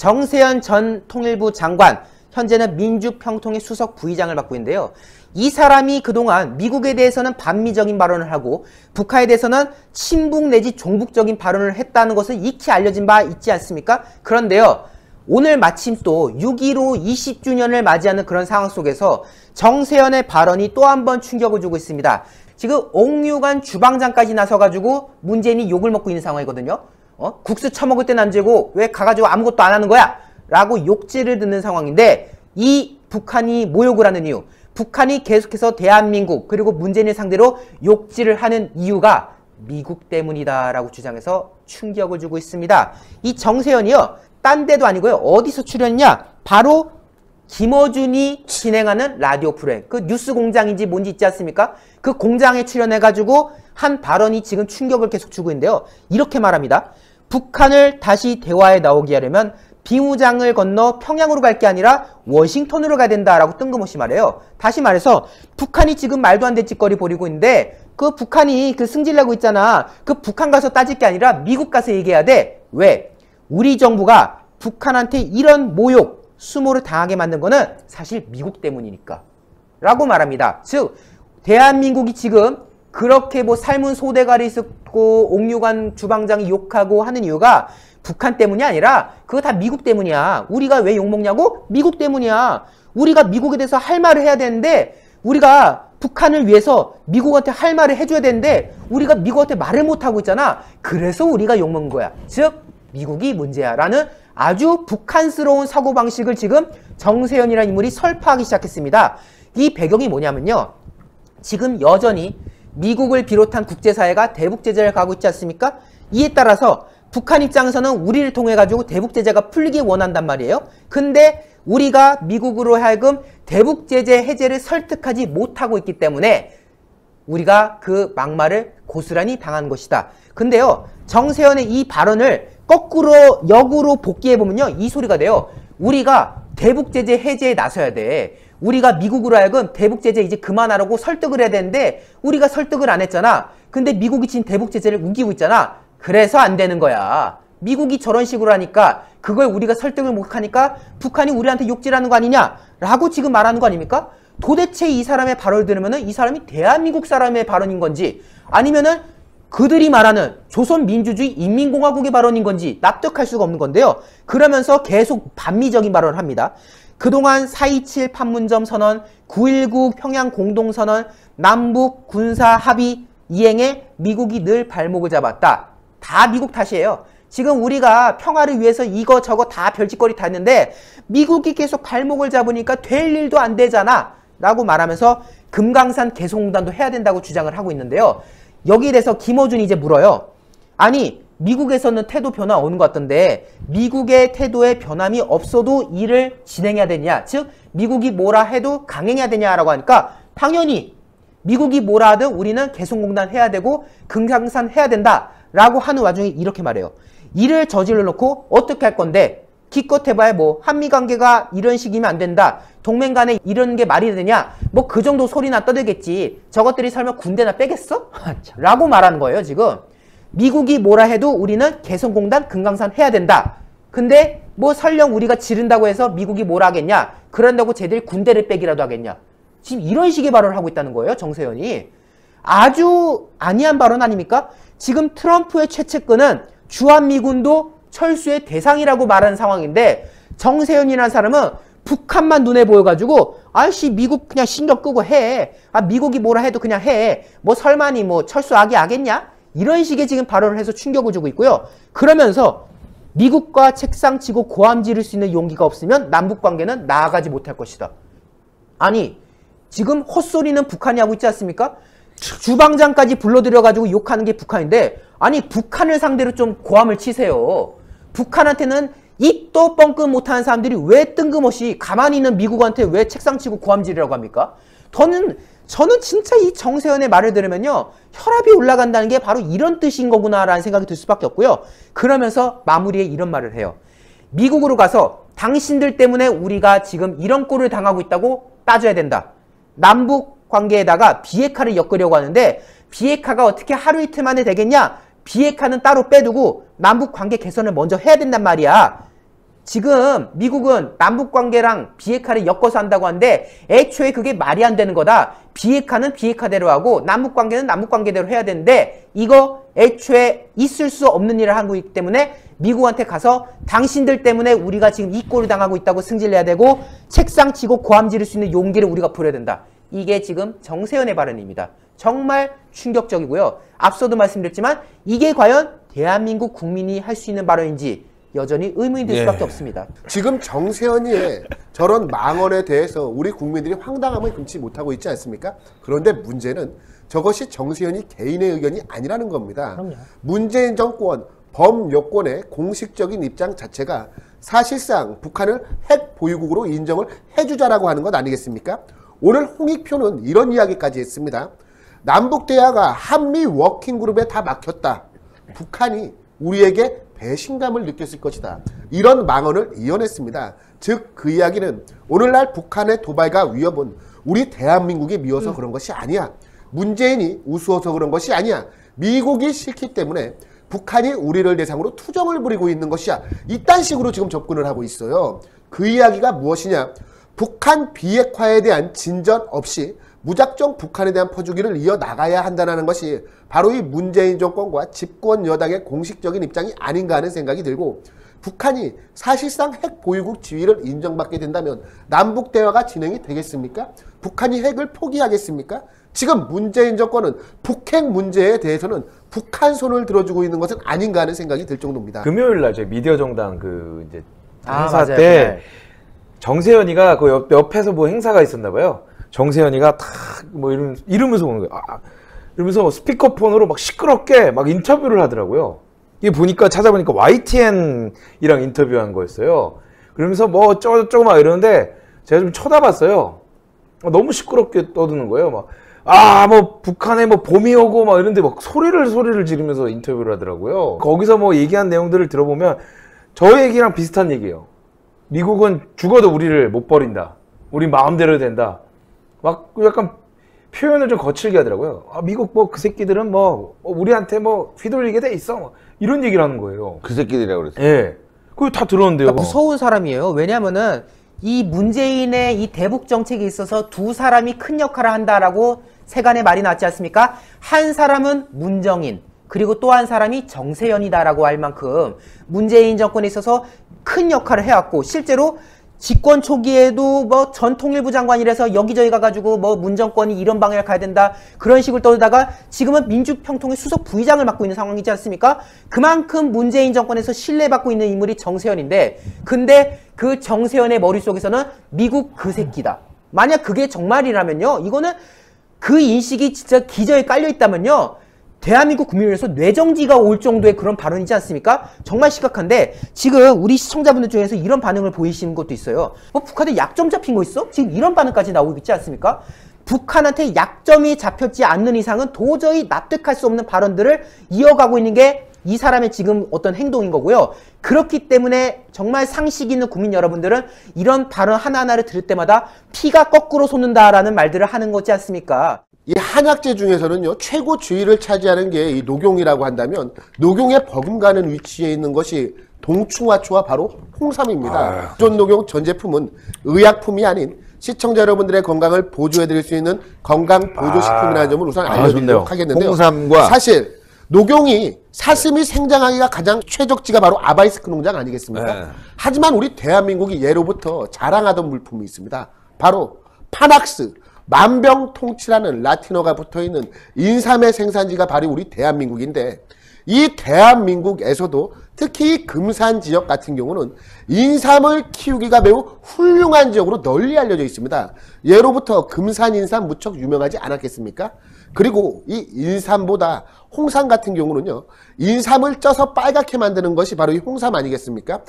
정세현 전 통일부 장관, 현재는 민주평통의 수석 부의장을 맡고 있는데요. 이 사람이 그동안 미국에 대해서는 반미적인 발언을 하고 북한에 대해서는 친북 내지 종북적인 발언을 했다는 것을 익히 알려진 바 있지 않습니까? 그런데요, 오늘 마침 또 6.15 20주년을 맞이하는 그런 상황 속에서 정세현의 발언이 또 한 번 충격을 주고 있습니다. 지금 옥류관 주방장까지 나서가지고 문재인이 욕을 먹고 있는 상황이거든요. 국수 처먹을 땐 안 재고 왜 가가지고 아무것도 안 하는 거야? 라고 욕질을 듣는 상황인데, 이 북한이 모욕을 하는 이유, 북한이 계속해서 대한민국 그리고 문재인을 상대로 욕질을 하는 이유가 미국 때문이다 라고 주장해서 충격을 주고 있습니다. 이 정세현이요, 딴 데도 아니고요, 어디서 출연했냐? 바로 김어준이 진행하는 라디오 프로그램, 그 뉴스 공장인지 뭔지 있지 않습니까? 그 공장에 출연해가지고 한 발언이 지금 충격을 계속 주고 있는데요. 이렇게 말합니다. 북한을 다시 대화에 나오게 하려면 빙우장을 건너 평양으로 갈 게 아니라 워싱턴으로 가야 된다라고 뜬금없이 말해요. 다시 말해서 북한이 지금 말도 안 되는 짓거리 벌이고 있는데, 그 북한이 그 승질내고 있잖아. 그 북한 가서 따질 게 아니라 미국 가서 얘기해야 돼. 왜? 우리 정부가 북한한테 이런 모욕, 수모를 당하게 만든 거는 사실 미국 때문이니까 라고 말합니다. 즉 대한민국이 지금 그렇게 뭐 삶은 소대가리 썩고 옥류관 주방장이 욕하고 하는 이유가 북한 때문이 아니라 그거 다 미국 때문이야. 우리가 왜 욕먹냐고? 미국 때문이야. 우리가 미국에 대해서 할 말을 해야 되는데, 우리가 북한을 위해서 미국한테 할 말을 해줘야 되는데 우리가 미국한테 말을 못하고 있잖아. 그래서 우리가 욕먹는 거야. 즉 미국이 문제야 라는 아주 북한스러운 사고방식을 지금 정세현이라는 인물이 설파하기 시작했습니다. 이 배경이 뭐냐면요, 지금 여전히 미국을 비롯한 국제사회가 대북제재를 가고 있지 않습니까? 이에 따라서 북한 입장에서는 우리를 통해 가지고 대북제재가 풀리기 원한단 말이에요. 근데 우리가 미국으로 하여금 대북제재 해제를 설득하지 못하고 있기 때문에 우리가 그 막말을 고스란히 당한 것이다. 근데요, 정세현의 이 발언을 거꾸로 역으로 복귀해보면요, 이 소리가 돼요. 우리가 대북제재 해제에 나서야 돼. 우리가 미국으로 하여금 대북제재 이제 그만하라고 설득을 해야 되는데 우리가 설득을 안 했잖아. 근데 미국이 지금 대북제재를 우기고 있잖아. 그래서 안 되는 거야. 미국이 저런 식으로 하니까, 그걸 우리가 설득을 못하니까 북한이 우리한테 욕질하는 거 아니냐 라고 지금 말하는 거 아닙니까? 도대체 이 사람의 발언을 들으면은 이 사람이 대한민국 사람의 발언인 건지 아니면은 그들이 말하는 조선민주주의 인민공화국의 발언인 건지 납득할 수가 없는 건데요. 그러면서 계속 반미적인 발언을 합니다. 그동안 4.27 판문점 선언, 9.19 평양 공동선언, 남북 군사 합의 이행에 미국이 늘 발목을 잡았다. 다 미국 탓이에요. 지금 우리가 평화를 위해서 이거 저거 다 별짓거리 다 했는데 미국이 계속 발목을 잡으니까 될 일도 안 되잖아 라고 말하면서 금강산 개성공단도 해야 된다고 주장을 하고 있는데요. 여기에 대해서 김어준이 이제 물어요. 아니 미국에서는 태도 변화 오는 것 같던데 미국의 태도에 변함이 없어도 일을 진행해야 되냐, 즉 미국이 뭐라 해도 강행해야 되냐라고 하니까 당연히 미국이 뭐라 하든 우리는 개성공단 해야 되고 금강산 해야 된다 라고 하는 와중에 이렇게 말해요. 일을 저질러 놓고 어떻게 할 건데, 기껏 해봐야 뭐 한미관계가 이런 식이면 안 된다, 동맹 간에 이런 게 말이 되냐, 뭐 그 정도 소리나 떠들겠지. 저것들이 설마 군대나 빼겠어? 라고 말하는 거예요. 지금 미국이 뭐라 해도 우리는 개성공단 금강산 해야 된다. 근데 뭐 설령 우리가 지른다고 해서 미국이 뭐라 하겠냐, 그런다고 쟤들 군대를 빼기라도 하겠냐. 지금 이런 식의 발언을 하고 있다는 거예요. 정세현이. 아주 아니한 발언 아닙니까? 지금 트럼프의 최측근은 주한미군도 철수의 대상이라고 말하는 상황인데, 정세현이라는 사람은 북한만 눈에 보여가지고 아이씨 미국 그냥 신경 끄고 해. 아 미국이 뭐라 해도 그냥 해. 뭐 설마니 뭐 철수하게 하겠냐? 이런 식의 지금 발언을 해서 충격을 주고 있고요. 그러면서 미국과 책상 치고 고함 지를 수 있는 용기가 없으면 남북관계는 나아가지 못할 것이다. 아니 지금 헛소리는 북한이 하고 있지 않습니까? 주방장까지 불러들여가지고 욕하는 게 북한인데, 아니 북한을 상대로 좀 고함을 치세요. 북한한테는 입도 뻥끗 못하는 사람들이 왜 뜬금없이 가만히 있는 미국한테 왜 책상 치고 고함질이라고 합니까? 저는 진짜 이 정세현의 말을 들으면요, 혈압이 올라간다는 게 바로 이런 뜻인 거구나라는 생각이 들 수밖에 없고요. 그러면서 마무리에 이런 말을 해요. 미국으로 가서 당신들 때문에 우리가 지금 이런 꼴을 당하고 있다고 따져야 된다. 남북 관계에다가 비핵화를 엮으려고 하는데 비핵화가 어떻게 하루 이틀 만에 되겠냐? 비핵화는 따로 빼두고 남북 관계 개선을 먼저 해야 된단 말이야. 지금 미국은 남북관계랑 비핵화를 엮어서 한다고 하는데 애초에 그게 말이 안 되는 거다. 비핵화는 비핵화대로 하고 남북관계는 남북관계대로 해야 되는데 이거 애초에 있을 수 없는 일을 하고 있기 때문에 미국한테 가서 당신들 때문에 우리가 지금 이 꼴을 당하고 있다고 승질내야 되고 책상 치고 고함 지를 수 있는 용기를 우리가 부려야 된다. 이게 지금 정세현의 발언입니다. 정말 충격적이고요. 앞서도 말씀드렸지만 이게 과연 대한민국 국민이 할 수 있는 발언인지 여전히 의문이 들 수밖에 없습니다. 지금 정세현이의 저런 망언에 대해서 우리 국민들이 황당함을 금치 못하고 있지 않습니까? 그런데 문제는 저것이 정세현이 개인의 의견이 아니라는 겁니다. 그럼요. 문재인 정권 범여권의 공식적인 입장 자체가 사실상 북한을 핵 보유국으로 인정을 해주자라고 하는 것 아니겠습니까? 오늘 홍익표는 이런 이야기까지 했습니다. 남북대화가 한미 워킹그룹에 다 막혔다. 북한이 우리에게 배신감을 느꼈을 것이다. 이런 망언을 이어냈습니다. 즉 그 이야기는 오늘날 북한의 도발과 위협은 우리 대한민국이 미워서 그런 것이 아니야. 문재인이 우스워서 그런 것이 아니야. 미국이 싫기 때문에 북한이 우리를 대상으로 투정을 부리고 있는 것이야. 이딴 식으로 지금 접근을 하고 있어요. 그 이야기가 무엇이냐? 북한 비핵화에 대한 진전 없이 무작정 북한에 대한 퍼주기를 이어나가야 한다는 것이 바로 이 문재인 정권과 집권 여당의 공식적인 입장이 아닌가 하는 생각이 들고, 북한이 사실상 핵 보유국 지위를 인정받게 된다면 남북 대화가 진행이 되겠습니까? 북한이 핵을 포기하겠습니까? 지금 문재인 정권은 북핵 문제에 대해서는 북한 손을 들어주고 있는 것은 아닌가 하는 생각이 들 정도입니다. 금요일 날 저희 미디어 정당 그 이제 행사 맞아요. 때 네. 정세현이가 그 옆에서 뭐 행사가 있었나 봐요. 정세현이가 탁 뭐 이러면서 오는 거예요. 이러면서 스피커폰으로 막 시끄럽게 막 인터뷰를 하더라고요. 이게 보니까 찾아보니까 YTN이랑 인터뷰한 거였어요. 그러면서 뭐 어쩌고 막 이러는데 제가 좀 쳐다봤어요. 너무 시끄럽게 떠드는 거예요. 막 뭐 북한에 뭐 봄이 오고 막 이런데 막 소리를 지르면서 인터뷰를 하더라고요. 거기서 뭐 얘기한 내용들을 들어보면 저 얘기랑 비슷한 얘기예요. 미국은 죽어도 우리를 못 버린다. 우리 마음대로 된다. 막 약간 표현을 좀 거칠게 하더라고요. 미국 뭐 그 새끼들은 뭐 우리한테 뭐 휘둘리게 돼 있어. 뭐 이런 얘기를 하는 거예요. 그 새끼들이라고 그랬어요. 예. 그거 다 들었는데요. 그러니까 무서운 사람이에요. 왜냐하면은 이 문재인의 이 대북 정책에 있어서 두 사람이 큰 역할을 한다라고 세간의 말이 나왔지 않습니까? 한 사람은 문정인, 그리고 또 한 사람이 정세현이다라고 할 만큼 문재인 정권에 있어서 큰 역할을 해왔고, 실제로 집권 초기에도 뭐 전 통일부 장관이라서 여기저기 가가지고 뭐 문정권이 이런 방향을 가야 된다 그런 식으로 떠들다가 지금은 민주평통의 수석 부의장을 맡고 있는 상황이지 않습니까? 그만큼 문재인 정권에서 신뢰받고 있는 인물이 정세현인데, 근데 그 정세현의 머릿속에서는 미국 그 새끼다. 만약 그게 정말이라면요, 이거는 그 인식이 진짜 기저에 깔려있다면요, 대한민국 국민을 위해서 뇌정지가 올 정도의 그런 발언이지 않습니까? 정말 심각한데, 지금 우리 시청자분들 중에서 이런 반응을 보이시는 것도 있어요. 뭐 북한에 약점 잡힌 거 있어? 지금 이런 반응까지 나오고 있지 않습니까? 북한한테 약점이 잡혔지 않는 이상은 도저히 납득할 수 없는 발언들을 이어가고 있는 게 이 사람의 지금 어떤 행동인 거고요. 그렇기 때문에 정말 상식 있는 국민 여러분들은 이런 발언 하나하나를 들을 때마다 피가 거꾸로 솟는다라는 말들을 하는 거지 않습니까? 이 한약재 중에서는요, 최고 지위를 차지하는 게 이 녹용이라고 한다면 녹용에 버금가는 위치에 있는 것이 동충하초와 바로 홍삼입니다. 기존 녹용 전 제품은 의약품이 아닌 시청자 여러분들의 건강을 보조해드릴 수 있는 건강 보조식품이라는 점을 우선 알려드리도록 하겠는데요. 홍삼과 사실 녹용이 사슴이 생장하기가 가장 최적지가 바로 아바이스크 농장 아니겠습니까? 네. 하지만 우리 대한민국이 예로부터 자랑하던 물품이 있습니다. 바로 파낙스, 만병통치라는 라틴어가 붙어있는 인삼의 생산지가 바로 우리 대한민국인데, 이 대한민국에서도 특히 이 금산 지역 같은 경우는 인삼을 키우기가 매우 훌륭한 지역으로 널리 알려져 있습니다. 예로부터 금산 인삼 무척 유명하지 않았겠습니까? 그리고 이 인삼보다 홍삼 같은 경우는요, 인삼을 쪄서 빨갛게 만드는 것이 바로 이 홍삼 아니겠습니까?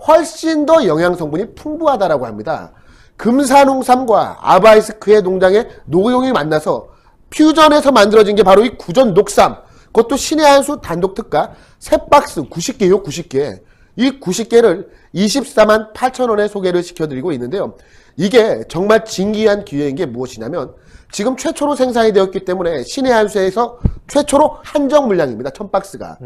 훨씬 더 영양 성분이 풍부하다라고 합니다. 금산 홍삼과 아바이스크의 농장의 녹용이 만나서 퓨전해서 만들어진 게 바로 이 구전 녹삼, 그것도 신의 한 수 단독 특가 3박스 90개요, 90개. 이 90개를 24만 8천 원에 소개를 시켜드리고 있는데요. 이게 정말 진기한 기회인 게 무엇이냐면 지금 최초로 생산이 되었기 때문에 신의 한수에서 최초로 한정 물량입니다. 1000박스가.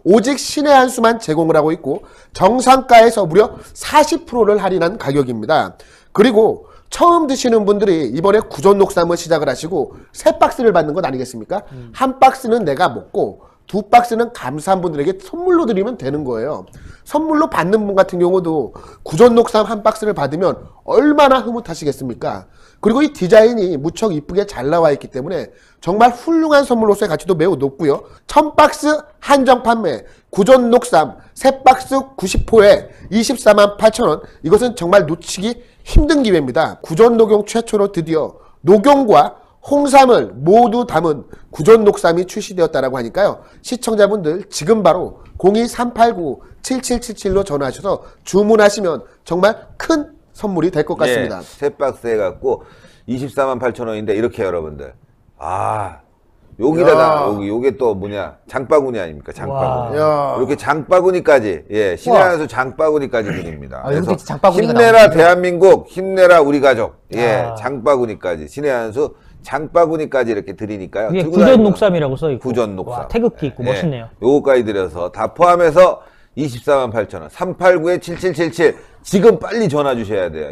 오직 신의 한수만 제공을 하고 있고 정상가에서 무려 40%를 할인한 가격입니다. 그리고 처음 드시는 분들이 이번에 구전 녹삼을 시작을 하시고 3박스를 받는 것 아니겠습니까? 한 박스는 내가 먹고 2박스는 감사한 분들에게 선물로 드리면 되는 거예요. 선물로 받는 분 같은 경우도 구전 녹삼 한 박스를 받으면 얼마나 흐뭇하시겠습니까? 그리고 이 디자인이 무척 이쁘게 잘 나와 있기 때문에 정말 훌륭한 선물로서의 가치도 매우 높고요. 1000박스 한정 판매, 구전 녹삼 3박스 90호에 24만 8천 원. 이것은 정말 놓치기 힘든 기회입니다. 구전 녹용 최초로 드디어 녹용과 홍삼을 모두 담은 구전 녹삼이 출시되었다라고 하니까요. 시청자분들 지금 바로 02389-7777로 전화하셔서 주문하시면 정말 큰 선물이 될 것 같습니다. 예, 세 박스 해갖고 24만 8천 원인데 이렇게 여러분들 여기다가 요게 또 뭐냐 장바구니 아닙니까? 장바구니. 야. 이렇게 장바구니까지 신의 한수 장바구니까지 드립니다. 아, 여기 그래서 장바구니가 힘내라 나오는군요. 대한민국, 힘내라 우리 가족. 장바구니까지 신의 한수 장바구니까지 이렇게 드리니까요. 이게 들고 구전 다니면 녹삼이라고 써 있고. 구전 녹삼. 와, 태극기 있고 멋있네요. 요거까지 드려서 다 포함해서 24만 8천 원. 389-7777 지금 빨리 전화 주셔야 돼요.